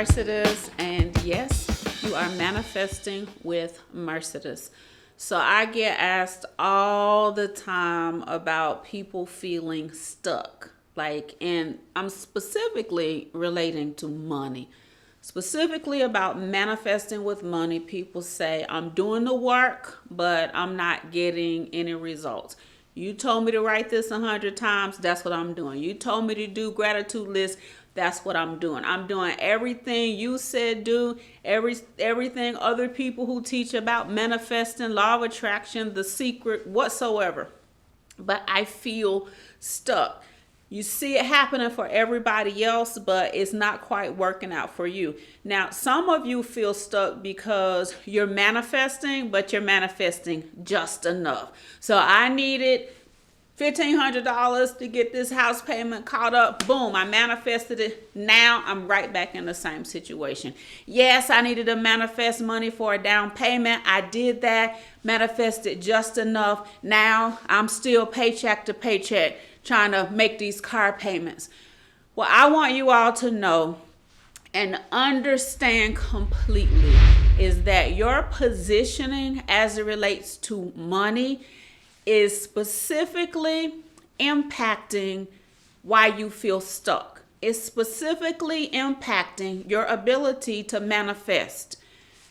Mercedes, and yes, you are manifesting with Mercedes. So I get asked all the time about people feeling stuck. And I'm specifically relating to money. Specifically about manifesting with money, people say, I'm doing the work, but I'm not getting any results. You told me to write this 100 times, that's what I'm doing. You told me to do gratitude lists, that's what I'm doing. I'm doing everything you said do, everything other people who teach about manifesting, law of attraction, the secret, whatsoever. But I feel stuck. You see it happening for everybody else, but it's not quite working out for you. Now, some of you feel stuck because you're manifesting, but you're manifesting just enough. So I needed $1,500 to get this house payment caught up. Boom, I manifested it. Now I'm right back in the same situation. Yes, I needed to manifest money for a down payment. I did that, manifested just enough. Now I'm still paycheck to paycheck trying to make these car payments. Well, I want you all to know and understand completely is that your positioning as it relates to money is specifically impacting why you feel stuck. It's specifically impacting your ability to manifest.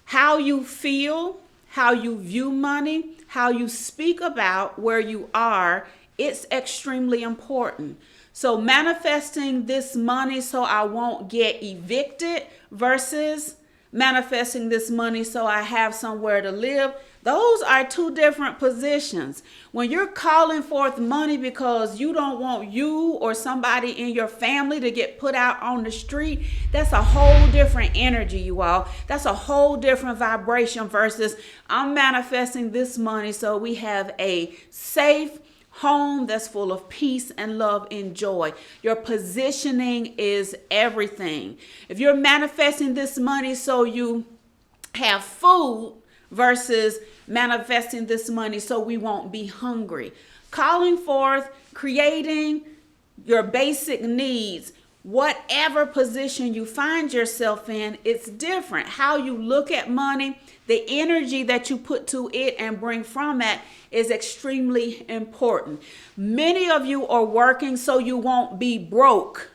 How you feel, how you view money, how you speak about where you are, it's extremely important. So manifesting this money so I won't get evicted versus manifesting this money so I have somewhere to live, those are two different positions. When you're calling forth money because you don't want you or somebody in your family to get put out on the street, that's a whole different energy, you all. That's a whole different vibration versus I'm manifesting this money so we have a safe home that's full of peace and love and joy. Your positioning is everything. If you're manifesting this money so you have food versus manifesting this money so we won't be hungry. Calling forth, creating your basic needs, whatever position you find yourself in, it's different. How you look at money, the energy that you put to it and bring from it is extremely important. Many of you are working so you won't be broke.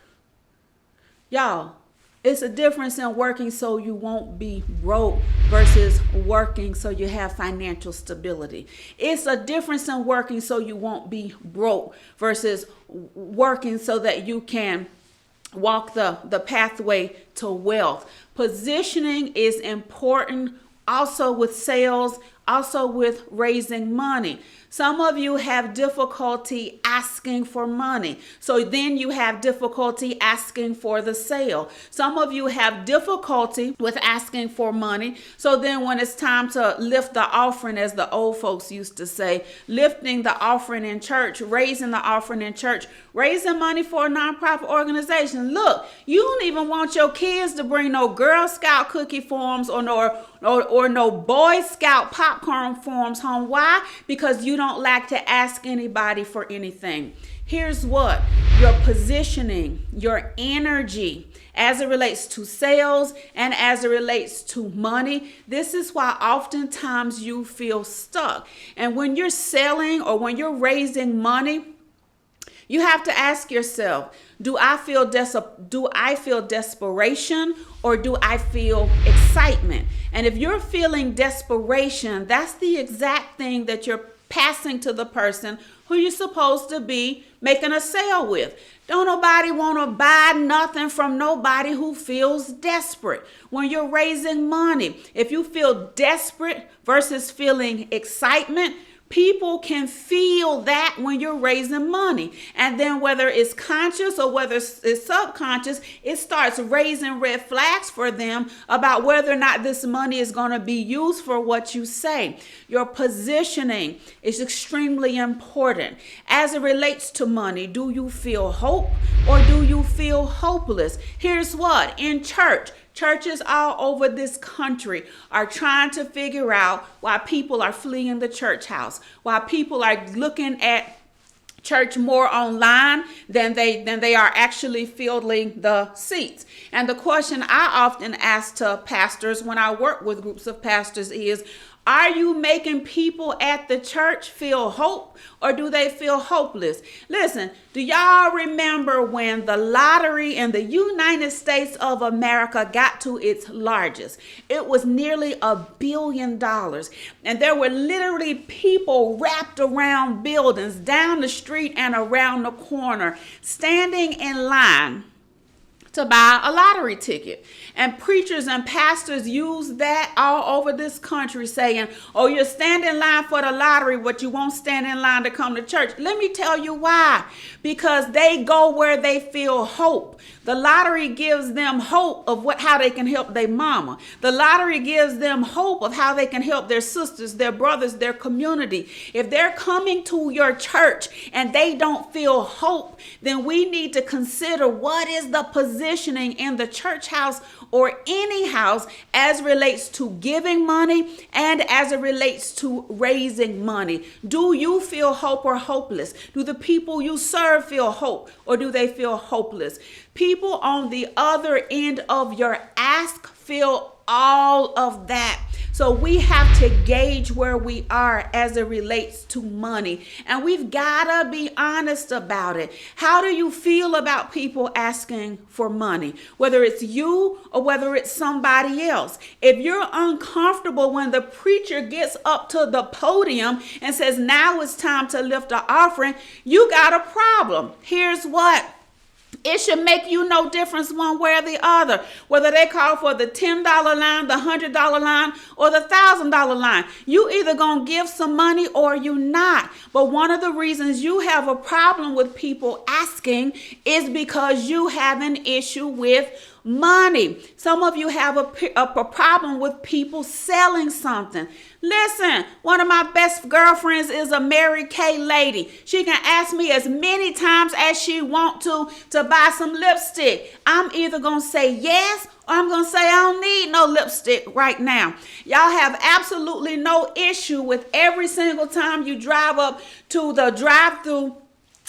Y'all, it's a difference in working so you won't be broke versus working so you have financial stability. It's a difference in working so you won't be broke versus working so that you can walk the pathway to wealth. Positioning is important also with sales, also with raising money. Some of you have difficulty asking for money. So then you have difficulty asking for the sale. Some of you have difficulty with asking for money. So then when it's time to lift the offering, as the old folks used to say, lifting the offering in church, raising the offering in church, raising money for a nonprofit organization. Look, you don't even want your kids to bring no Girl Scout cookie forms or no Boy Scout popcorn forms home. Why? Because you don't like to ask anybody for anything. Here's what: your positioning, your energy as it relates to sales and as it relates to money. This is why oftentimes you feel stuck. And when you're selling or when you're raising money, you have to ask yourself, do I feel desperation or do I feel excitement? And if you're feeling desperation, that's the exact thing that you're passing to the person who you're supposed to be making a sale with. Don't nobody want to buy nothing from nobody who feels desperate. When you're raising money, if you feel desperate versus feeling excitement, people can feel that when you're raising money. And then whether it's conscious or whether it's subconscious, it starts raising red flags for them about whether or not this money is going to be used for what you say. Your positioning is extremely important. As it relates to money, do you feel hope or do you feel hopeless? Here's what: in churches all over this country are trying to figure out why people are fleeing the church house, why people are looking at church more online than they are actually filling the seats. And the question I often ask to pastors when I work with groups of pastors is, are you making people at the church feel hope, or do they feel hopeless? Listen, do y'all remember when the lottery in the United States of America got to its largest? It was nearly $1 billion. And there were literally people wrapped around buildings, down the street and around the corner, standing in line to buy a lottery ticket. And preachers and pastors use that all over this country, saying, oh, you're standing in line for the lottery, but you won't stand in line to come to church. Let me tell you why. Because they go where they feel hope. The lottery gives them hope of how they can help their mama. The lottery gives them hope of how they can help their sisters, their brothers, their community. If they're coming to your church and they don't feel hope, then we need to consider what is the positioning in the church house or any house as relates to giving money and as it relates to raising money. Do you feel hope or hopeless? Do the people you serve feel hope, or do they feel hopeless? People on the other end of your ask feel all of that. So we have to gauge where we are as it relates to money. And we've got to be honest about it. How do you feel about people asking for money? Whether it's you or whether it's somebody else. If you're uncomfortable when the preacher gets up to the podium and says, now it's time to lift an offering, you got a problem. Here's what. It should make you no difference one way or the other, whether they call for the $10 line, the $100 line, or the $1,000 line. You either gonna give some money or you not. But one of the reasons you have a problem with people asking is because you have an issue with money. Some of you have a problem with people selling something. Listen, one of my best girlfriends is a Mary Kay lady. She can ask me as many times as she want to buy some lipstick. I'm either going to say yes, or I'm going to say I don't need no lipstick right now. Y'all have absolutely no issue with every single time you drive up to the drive-thru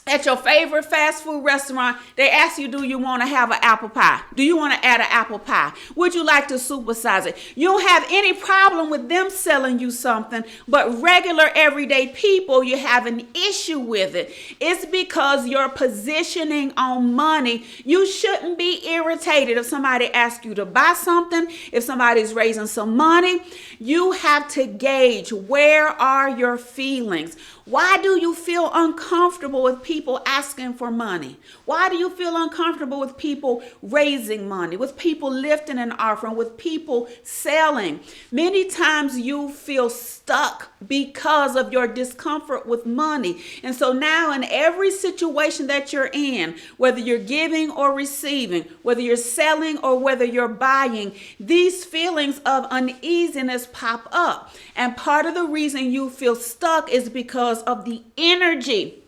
at your favorite fast food restaurant, they ask you, do you want to have an apple pie? Do you want to add an apple pie? Would you like to supersize it? You don't have any problem with them selling you something, but regular everyday people, you have an issue with it. It's because you're positioning on money. You shouldn't be irritated if somebody asks you to buy something, if somebody's raising some money. You have to gauge, where are your feelings? Why do you feel uncomfortable with people asking for money? Why do you feel uncomfortable with people raising money, with people lifting an offering, with people selling? Many times you feel stuck because of your discomfort with money. And so now in every situation that you're in, whether you're giving or receiving, whether you're selling or whether you're buying, these feelings of uneasiness pop up. And part of the reason you feel stuck is because of the energy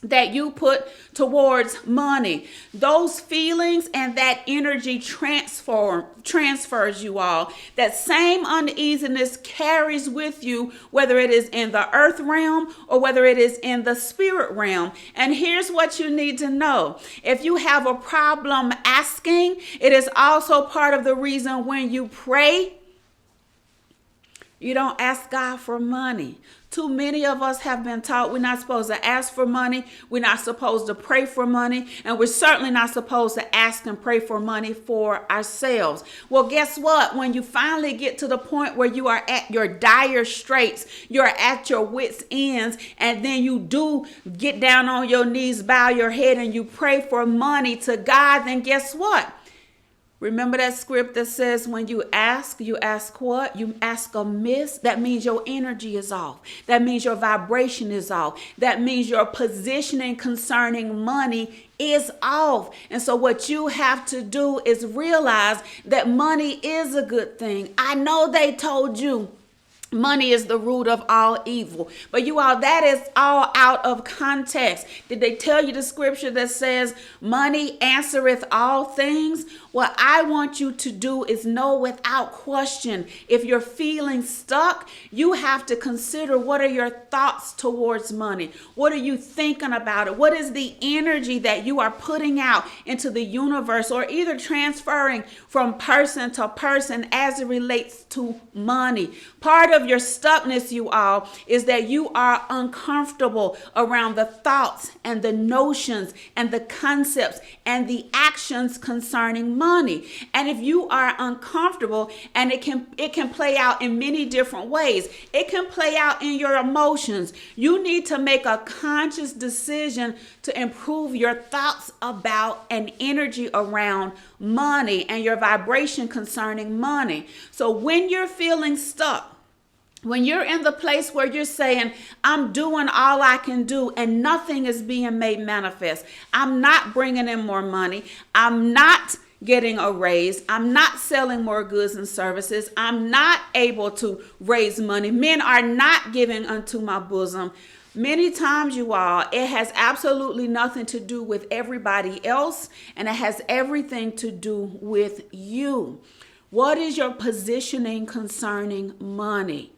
that you put towards money. Those feelings and that energy transfers, you all. That same uneasiness carries with you, whether it is in the earth realm or whether it is in the spirit realm. And here's what you need to know. If you have a problem asking, it is also part of the reason when you pray, you don't ask God for money. Too many of us have been taught we're not supposed to ask for money. We're not supposed to pray for money. And we're certainly not supposed to ask and pray for money for ourselves. Well, guess what? When you finally get to the point where you are at your dire straits, you're at your wits' ends, and then you do get down on your knees, bow your head, and you pray for money to God, then guess what? Remember that script that says when you ask what? You ask amiss. That means your energy is off. That means your vibration is off. That means your positioning concerning money is off. And so what you have to do is realize that money is a good thing. I know they told you Money is the root of all evil. But you all, that is all out of context. Did they tell you the scripture that says money answereth all things? What I want you to do is know without question, if you're feeling stuck, you have to consider, what are your thoughts towards money? What are you thinking about it? What is the energy that you are putting out into the universe, or either transferring from person to person as it relates to money? Part of your stuckness, you all, is that you are uncomfortable around the thoughts and the notions and the concepts and the actions concerning money. And if you are uncomfortable, and it can play out in many different ways. It can play out in your emotions. You need to make a conscious decision to improve your thoughts about and energy around money and your vibration concerning money. So when you're feeling stuck, when you're in the place where you're saying, I'm doing all I can do and nothing is being made manifest, I'm not bringing in more money, I'm not getting a raise, I'm not selling more goods and services, I'm not able to raise money, men are not giving unto my bosom. Many times, you all, it has absolutely nothing to do with everybody else, and it has everything to do with you. What is your positioning concerning money?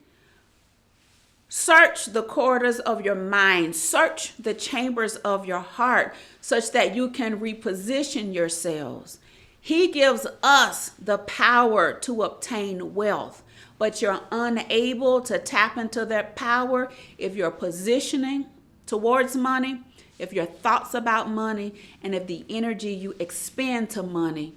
Search the corridors of your mind, search the chambers of your heart, such that you can reposition yourselves. He gives us the power to obtain wealth, but you're unable to tap into that power if you're positioning towards money, if your thoughts about money, and if the energy you expend to money,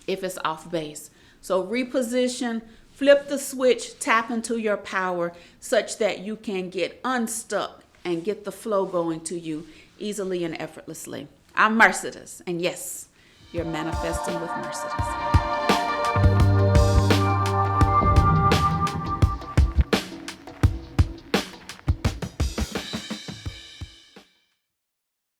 if it's off base. So reposition, flip the switch, tap into your power such that you can get unstuck and get the flow going to you easily and effortlessly. I'm Mercedes, and yes, you're manifesting with Mercedes.